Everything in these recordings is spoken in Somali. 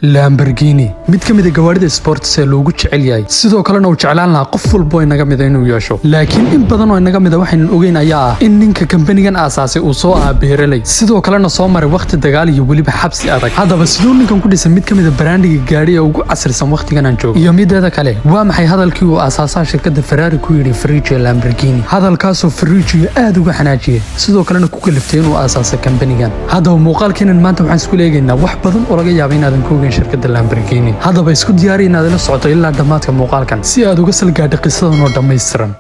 Lamborghini mid kamid ah gawaarida sports ee loogu jecel yahay sidoo kalena uu jeclaan lahaa qof walba oo inaga mid ah inuu yeesho laakiin in badan oo inaga mid ah waxaan ogeyn ayaa ah in ninka company-gan aasaasay uu soo beeralay sidoo kalena soo maray waqti dagaal iyo waliba xabsi adag hadaba sidoo ninkan ku dhisan mid kamid ah brandiga gaari ee ugu casrisan waqtigan aan joogo iyo mideeda kale waa maxay hadalkii uu aasaasaha shirkadda Ferrari ku yiri Ferruccio Lamborghini hadalkaas oo Ferruccio aad uga xanaajiyay sidoo kalena ku kaliftay inuu aasaasay company-gan hadaba muuqaalkeenan maanta waxaan isku leeyahay wax badan oo laga yaabo inaadan ku ogeyn shirkadda Lamborghini hadaba isku diyaari inaad la socoto ilaa dhamaadka muuqaalkan si aad uga salgaadho qisadan oo dhameystiran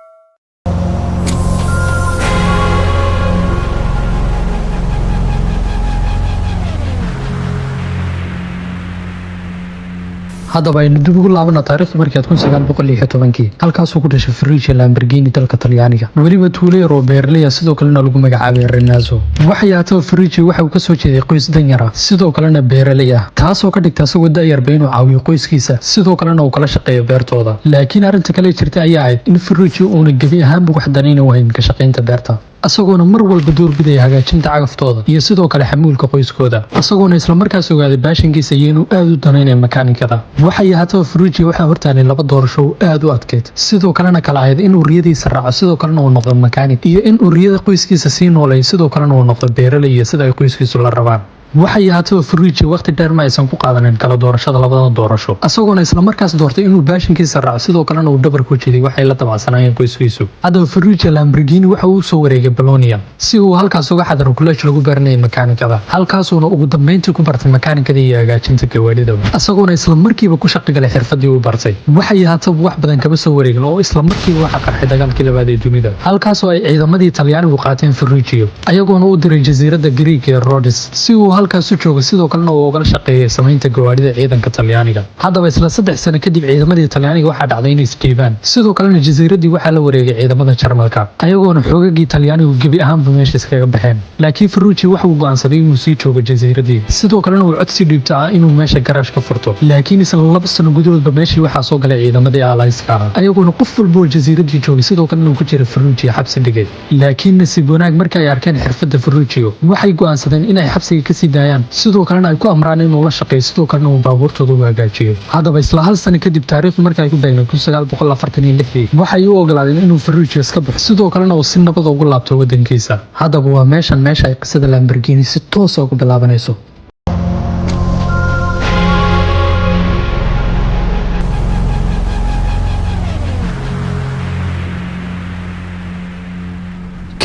hadaba aynu dib ugu laabana taariikhda markii 1916 halkaas uu ku dhashay Ferruccio Lamborghini dalka Talyaaniga waliba tuulo yar oo beeraley ah sidoo kalena lagu magacaabay Renazzo waxa yaatay Ferruccio waxa uu ka soo jeeday qoys danyar ah sidoo kalena beeraley ah taas oo ka dhigtay asagoo da'yar inuu caawiyo qoyskiisa sidoo kalena uu kala shaqeeyo beertooda laakiin arinta kale jirtay ayaa ahayd in Ferruccio uu gabi ahaan wax danayna wayn ka shaqeynta beerta asagoona mar walba door biday hagaajinta cagaftooda iyo sidoo kale xamuulka qoyskooda asagoona isla markaas ogaaday baashankiisa inuu aad u danaynayo makaanikada waxa yahatay Ferruccio waxa hortaanay laba doorasho aad u adkeyd sidoo kalena kala ahayd in uu riyadiisa raaco sidoo kalena uu noqdo makaanik iyo in uu riyada qoyskiisa sii nooleeyo sidoo kalena uu noqdo beeraley iyo sida ay qoyskiisu la rabaan waxa yahatay Ferruccio waqti dheer ma aysan ku qaadanin kala doorashada labada doorasho asagoona isla markaas doortay inuu baashankiisa raaco sidoo kalena uu dhabar ku jiiday waxay la dabacsanayeen qoyskiisu hadaba Ferruccio Lamborghini waxa uu soo wareegay Bologna si uu halkaas uga xadaro college lagu baranay makaanikada halkaas uu ugu dambeyntii ku bartay makaanikada iyo hagaajinta gawaarida asagoona isla markiiba ku shaqo galay xirfadii uu bartay waxa yahatay wax badan kaba soo wareegay oo isla markiiba waxa qarxay dagaalkii labaad ee dunida halkaas oo ay ciidamadii Talyaanigu qaateen Ferruccio ayagoona u diray jasiiradda Greek ee Rhodes si uu halkaas u joogo sidoo kalena uu uga shaqeeyay samaynta gawaarida ciidanka Talyaaniga hadaba isla 3 sano kadib ciidamadii Talyaaniga waxa dhacday inay isjeebaan sidoo kalena jasiiradii waxa la wareegay ciidamada Jarmalka ayagoona xoogagii Talyaanigu gabi ahaan meesha iskaga baxeen laakiin Ferruccio waxa uu go'aansaday inuu sii joogo jasiiradii sidoo kalena uu codsi dhiibtay inuu meesha garaash ka furto laakiin isla 2 sano gudahood meeshii waxa soo galay ciidamadii Allies-ka ayagoona qof walba oo jasiiradii joogay sidoo kalena uu ku jiray Ferruccio xabsi dhigay laakiin nasiib wanaag markii ay arkeen xirfadda Ferruccio waxay go'aansadeen inay xabsiga ka sii daayaan sidoo kalena ay ku amraan inuu la shaqeeyo sidoo kalena uu baabuurtooda u hagaajiyo hadaba isla hal sano kadib taariikhdu markay ku beegnay 1946 waxay u ogolaadeen inuu Ferruccio iska baxo sidoo kalena uu si nabad ugu laabto wadankiisa hadaba waa meesha ay qisada Lamborghini si toos ah ugu bilaabanayso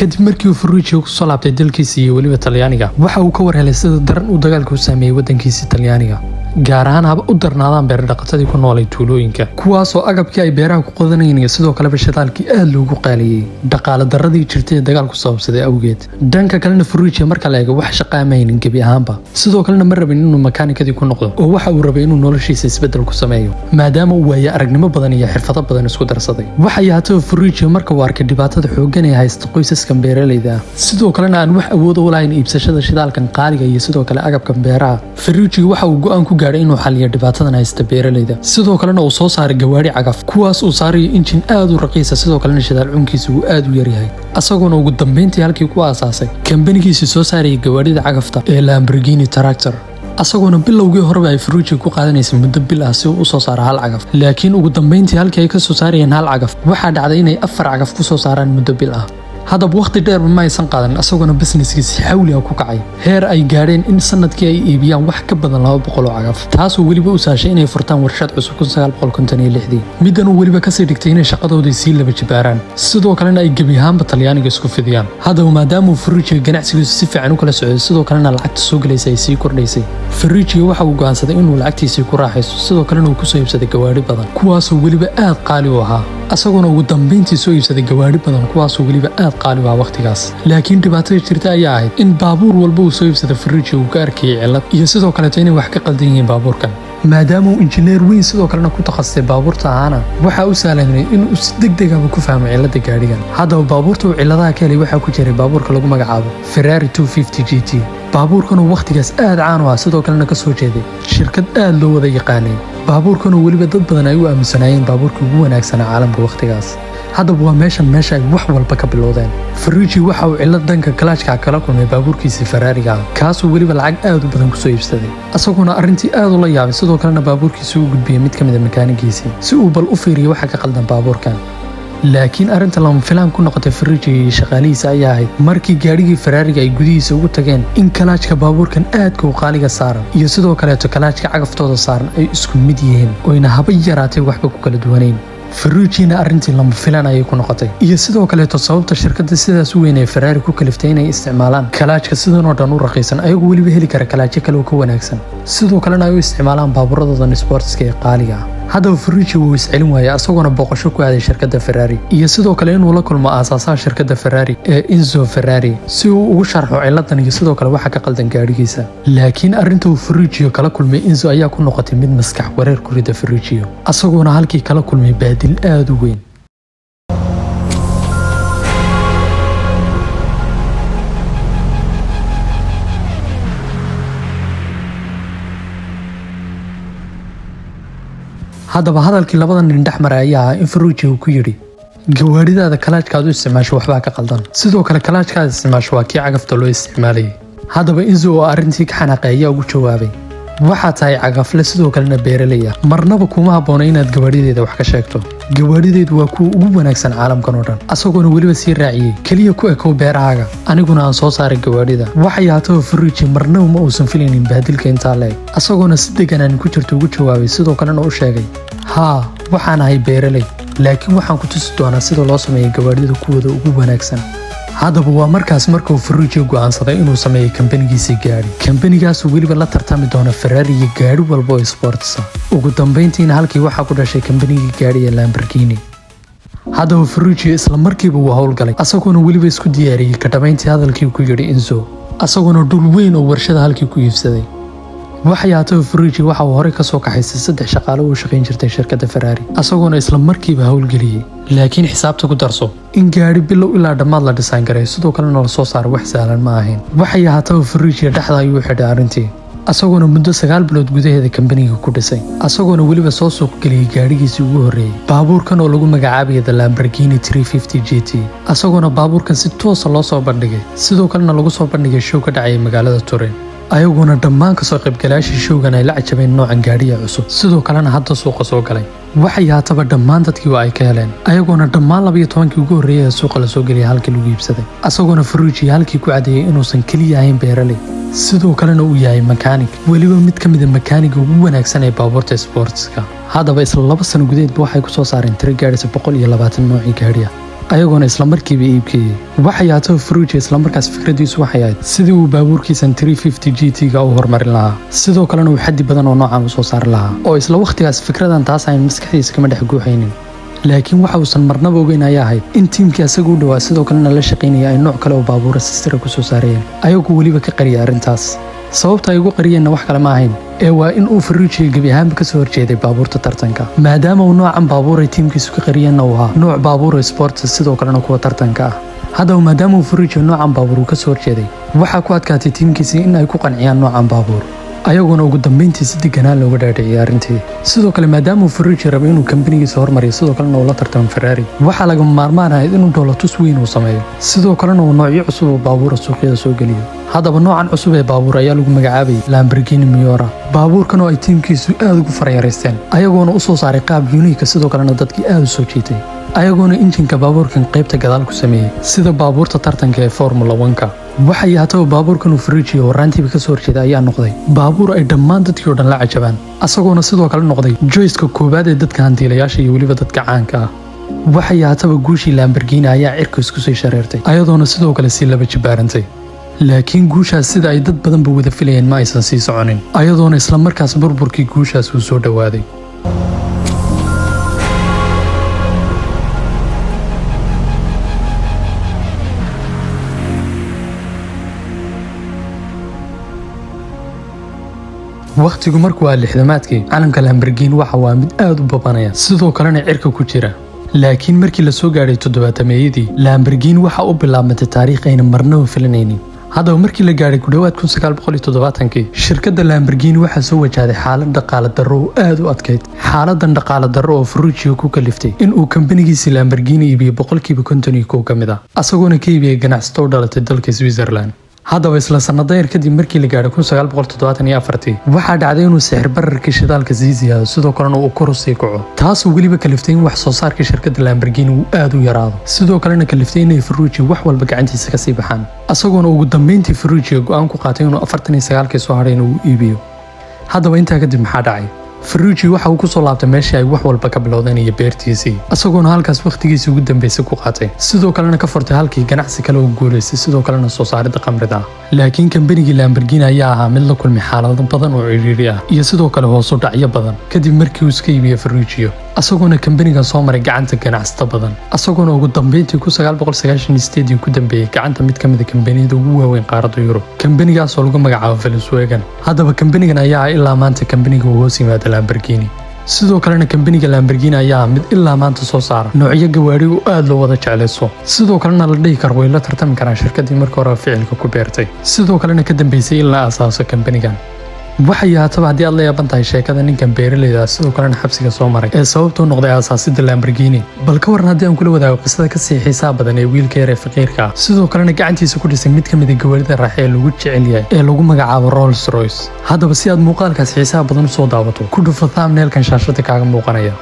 kadib markii uu Ferruccio ku soo laabtay dalkiisa iyo waliba Talyaaniga waxa uu ka warhelay sida daran uu dagaalku u saameeyay wadankiisa Talyaaniga gaar ahaan hab u darnaadaan beer dhaqatadii ku noolay tuulooyinka kuwaas oo agabkii ay beeraha ku qodanayeen iyo sidoo kale shidaalkii aad loogu qaaliyay dhaqaale daradii jirtay dagaalku sababsaday awgeed dhanka kalena Ferruccio marka la eego wax shaqo amaynin gabi ahaanba sidoo kalena ma rabin inuu makaanikadii ku noqdo oo waxa uu rabay inuu noloshiisa isbedel ku sameeyo maadaama uu waayay aragnimo badan iyo xirfado badan isku darsaday waxa yahatay Ferruccio marka uu arkay dhibaatada xooggan ee haysta qoysaska beeraleyda sidoo kalena aan wax awood u lahayn iibsashada shidaalkan qaaliga iyo sidoo kale agabkan beeraha Ferruccio waxa uu go'aan ku gaaray inuu xalliyo dhibaatadan haysta beeraleyda sidoo kalena uu soo saaray gawaari cagaf kuwaas uu saarayo injin aad u raqiis ah sidoo kalena shidaal cunkiisu uu aad u yar yahay asagoona ugu dambeyntii halkii ku aasaasay company-giisa soo saaray gawaarida cagafta ee Lamborghini Tractor asagoona bilowgii horeba ay Ferruccio ku qaadanaysay muddo bil ah si uu u soo saaro hal cagaf laakiin ugu dambeyntii halkii ay ka soo saarayeen hal cagaf waxa dhacday inay 4 cagaf ku soo saaraan muddo bil ah hadaba waqti dheer ma aysan qaadan asagoona businesskiisa xawli ah ku kacay heer ay gaareen in sanadkii ay iibiyaan wax ka badan 200 oo cagaf taas oo waliba u saashay inay furtaan warshad cusub 1956 midan uu waliba ka sii dhigtay inay shaqadoodii sii laba jibaaraan sidoo kalena ay gabi ahaanba Talyaaniga isku fidiyaan hadaba maadaama uu Ferruccio ganacsigiisu si fiican u kala socday sidoo kalena lacagta soo galaysay ay sii kordhaysay Ferruccio waxa uu go'aansaday inuu lacagtiisa ku raaxaysto sidoo kalena uu ku soo iibsaday gawaari badan kuwaas oo waliba aad qaali u ahaa asagoona ugu dambeyntii soo iibsaday gawaari badan kuwaas oo waliba aad qaali u ah waqtigaas laakiin dhibaatada jirta ayaa ahayd in baabuur walba uu soo iibsaday Ferruccio uu ka arkay cilad iyo sidoo kale inay wax ka qaldan yihiin baabuurkan maadaama uu injineer weyn sidoo kalena ku takhasusay baabuurta ahaana waxa uu saalanay inuu si degdeg ah ku fahmo cilada gaarigan hadaba baabuurta uu ciladaha ka helay waxa ku jiray baabuurka lagu magacaabo Ferrari 250 GT baabuurkan uu waqtigaas aad caan u ah sidoo kalena ka soo jeeday shirkad aad loo wada yaqaanay baabuurkan uu waliba dad badan ay u aaminsanayeen baabuurka ugu wanaagsan caalamka waqtigaas haddaba waa meesha ay wax walba ka bilowdeen. Ferrucci waxa uu cilad dhanka kalaashka kala kulmay baabuurkiisii Ferrari-ga kaasoo weliba lacag aad u badan kusoo iibsaday, isagoona arrintii aad ula yaabay. Sidoo kalena baabuurkiisii u gudbiyay mid ka mid ah makaanigiisii si uu bal u fiiriyo waxa ka qaldan baabuurkan. laakiin arrinta lama filaan ku noqotay Ferrucci iyo shaqaalihiisa ayaa ahayd markii gaadhigii Ferrari-ga ay gudihiisa ugu tageen in kalaashka baabuurkan aadka u qaaliga saaran iyo sidoo kaleeto kalaashka cagaftooda saaran ay isku mid yihiin oyna haba yaraatay waxba ku kala duwanayn. Ferrucci-na arrintii lama filaan ayay ku noqotay iyo sidoo kaleeto sababta shirkadda sidaas u weyn ee Ferrari ku kaliftay inay isticmaalaan kalaashka sidan oo dhan u raqiisan ayagoo weliba heli kara kalaashyo kale oo ka wanaagsan, sidoo kalena ay u isticmaalaan baabuuradoodan sportska ee qaaliga ah. haddaba Ferrucci wuu iscelin waayay isagoona booqasho ku aaday shirkadda Ferrari iyo sidoo kale inuu la kulmo aasaasaha shirkadda Ferrari ee Enzo Ferrari si uu ugu sharxo ciladan iyo sidoo kale waxa ka qaldan gaadhigiisa. laakiin arrinta uu Ferrucci kala kulmay Enzo ayaa ku noqotay mid maskax wareer ku rida Ferrucci isagoona halkii kala kulmay baadil aad u weyn. haddaba hadalkii labadan nin dhexmaray ayaa ah in Ferrucci uu ku yidhi gawaadhidaada kalaashkaad u isticmaasho waxbaa ka qaldan, sidoo kale kalaashkaad isticmaasho waa kii cagafta loo isticmaalayay. haddaba Enzo oo arrintii ka xanaaqay ayaa ugu jawaabay waxaa tahay cagafle sidoo kalena beeraley ah, marnaba kuma habboona inaad gawaadhideeda wax ka sheegto. gawaadhideedu waa kuwa ugu wanaagsan caalamkan oo dhan, isagoona weliba sii raaciyey keliya ku ekow beerahaaga, aniguna aan soo saaray gawaadhida. waxay haataba Ferrucci marnaba ma uusan filaynin baadilka intaa leeg, isagoona si deganaan ku jirto ugu jawaabay sidoo kalena u sheegay haa waxaan ahay beeraley, laakiin waxaan ku tusi doonaa sida loo sameeyo gawaadhida kuwooda ugu wanaagsan. haddaba waa markaas marka uu Ferrucci go'aansaday inuu sameeyo kambanigiisii gaadhi, kambanigaasoo weliba la tartami doona Ferrari iyo gaadhi walba oo sports ah. ugu dambayntiina halkii waxaa ku dhashay kambanigii gaadhi ee Lamborghini. haddaba Ferrucci isla markiiba wuu howlgalay isagoona weliba isku diyaariyey ka dhabayntii hadalkii ku yidhi Enzo, isagoona dhul weyn oo warshada halkii ku iibsaday. waxay haataba Ferrucci waxa uu horey ka soo kaxaystay 3 shaqaale oo shaqayn jirtay shirkadda Ferrari, isagoona isla markiiba howlgeliyey. laakiin xisaabta ku darso in gaadhi bilow ilaa dhammaad la dhisaan garay sidoo kalena la soo saaro wax sahlan ma ahayn. waxay haataba Ferrucci dhexda ayuu xidhay arrintii, isagoona muddo 9 bilood gudaheeda kambaniga ku dhisay, isagoona weliba soo suuq geliyey gaadhigiisii ugu horreeyey, baabuurkan oo lagu magacaabayo The Lamborghini 350 GT. isagoona baabuurkan si toosa loo soo bandhigay sidoo kalena lagu soo bandhigay show ka dhacay magaalada Turin, ayaguna dhammaan ka soo qaybgalayaashii showgan ay la cajabeen noocan gaadhiga cusub sidoo kalena hadda suuqa soo galay. waxay haataba dhammaan dadkii ay ka heleen, ayagoona dhammaan 12kii ugu horreeyay ee suuqa la soo geliyay halkii lagu iibsaday, isagoona Ferrucci halkii ku cadeeyay inuusan keliya ahayn beeraley sidoo kalena uu yahay makaanig, weliba mid ka mid ah makaaniga ugu wanaagsan ee baabuurta sportska. haddaba isla 2 sano gudaheedba waxay ku soo saareen tiro gaadhaysa 120 noocii gaadhi ah, ayagoona isla markiiba iibkeeyey. waxay haataba Ferrucci isla markaas fikradiisu waxay ahayd sidii uu baabuurkiisan 350 GT-ga u horumarin lahaa, sidoo kalena uu xaddi badan oo noocan u soo saari lahaa, oo isla waqtigaas fikradan taas ay maskaxdiisa kama dhex guuxaynin. laakiin waxa uusan marnaba ogeyn ayaa ahayd in tiimkii asaga u dhawaa sidoo kalena la shaqaynaya ay nooc kale oo baabuura si sira ku soo saarayeen, ayagoo weliba ka qariyay arrintaas. sababta ay ugu qariyeenna wax kale ma ahayn ee waa in uu Ferrucci gebi ahaanba ka soo horjeeday baabuurta tartanka, maadaama uu noocan baabuur ay tiimkiisu ka qariyeenna uu ahaa nooc baabuur sports sidoo kalena kuwa tartanka ah. haddaba maadaama uu Ferrucci noocan baabuur ka soo horjeeday, waxaa ku adkaatay tiimkiisii in ay ku qanciyaan noocan baabuur, ayaguna ugu dambeyntii si deganaan looga dhaadhiciyay arrintii. sidoo kale maadaama uu Ferrucci rabay inuu kambanigiisa hormariyo sidoo kalena uu la tartamo Ferrari, waxaa lagama maarmaan ahayd inuu dhoolatus weyn uu sameeyo sidoo kalena uu noocyo cusub oo baabuura suuqyada soo geliyo. haddaba noocan cusub ee baabuur ayaa lagu magacaabayay Lamborghini Miura, baabuurkan oo ay tiimkiisu aad ugu farayareysteen, ayagoona u soo saaray qaab unique sidoo kalena dadkii aad u soo jiitay, ayagoona injinka baabuurkan qaybta gadaal ku sameeyey sida baabuurta tartanka ee Formula 1-ka. waxay haataba baabuurkan uu Ferrucci horaantiiba ka soo horjeeday ayaa noqday baabuur ay dhammaan dadkii oo dhan la cajabaan, isagoona sidoo kale noqday joyska koowaad ee dadka hantiilayaasha iyo weliba dadka caanka ah. waxay haataba guushii Lamborghini ayaa cirka isku sii shareertay, ayadoona sidoo kale sii laba jibaarantay. laakiin guushaas sida ay dad badanba wada filayeen ma aysan sii soconin, ayadoona isla markaas burburkii guushaas uu soo dhawaaday. waqtigu markuu waa 60maadkii, calanka Lamborghini waxa waa mid aad u babanaya sidoo kalena cirka ku jira. laakiin markii la soo gaadhay 70meeyadii, Lamborghini waxa u bilaabmatay taariikh ayna marnaba filanaynin, haddaba markii la gaadhay ku dhowaad 1970kii shirkadda Lamborghini waxaa soo wajahday xaalad dhaqaale darro oo aad u adkayd. xaaladan dhaqaale darro oo Ferruccio ku kaliftay in uu kambanigiisa Lamborghini iibiyo 51% ka mid ah asagoona ka iibiyay ganacsato u dhalatay dalka Switzerland. haddaba isla sanado yar kadib markii la gaadhay 1974 waxaa dhacday inuu sicir bararkii shidaalka sii ziyaado sidoo kalena uu kor u sii kaco, taasoo weliba kaliftay in wax soo saarka shirkadda Lamborghini uu aad u yaraado, sidoo kalena kaliftay inay Ferruccio wax walba gacantiisa ka sii baxaan, asagoona ugu dambeyntii Ferruccio go'aan ku qaatay inuu 49kii soo hadhay inuu iibiyo. haddaba intaa kadib maxaa dhacay? Ferruccio waxa uu ku soo laabtay meeshii ay wax walba ka bilowdeen iyo beertiisii, asagoona halkaas waqtigiisii ugu dambeysay ku qaatay, sidoo kalena ka furtay halkii ganacsi kale oo guulaystay, sidoo kalena soo saaridda khamrida. laakiin kambanigii Lamborghini ayaa ahaa mid la kulmay xaalado badan oo ciriiri ah iyo sidoo kale hoos u dhacyo badan kadib markii uu iska iibiyay Ferruccio, asagoona kambanigan soo maray gacanta ganacsato badan, asagoona ugu dambeyntii 1998 ku dambeeyay gacanta mid ka mid ah kambaniyada ugu waaweyn qaaradda Yurub, kambanigaas oo lagu magacaabo Volkswagen. haddaba kambanigan ayaa ilaa maanta kambaniga uu hoos yimaada Lamborghini, sidoo kalena kambaniga Lamborghini ayaa mid ilaa maanta soo saara noocyo gawaari oo aad loo wada jeclayso, sidoo kalena la dhihi karo way la tartami karaan shirkaddii markii hore ficilka ku beertay, sidoo kalena ka dambeysay in la aasaaso kambanigan. waxay yahataba haddii aad la yaaban tahay sheekada ninkan beeraleyda sidoo kalena xabsiga soo maray ee sababtoo noqday aasaasidda Lamborghini, bal ka waran haddii aan kula wadaago qisada ka sii xiisaha badan ee wiilka yar ee faqiirka ah sidoo kalena gacantiisa ku dhisay mid ka mid ah gawaarida raaxo ee lagu jecel yahay ee lagu magacaabo Rolls Royce. haddaba si aad muuqaalkaas xiisaha badan u soo daawato ku dhufo thumbnail-kan shaashada kaaga muuqanaya,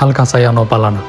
halkaas ayaa noo ballana.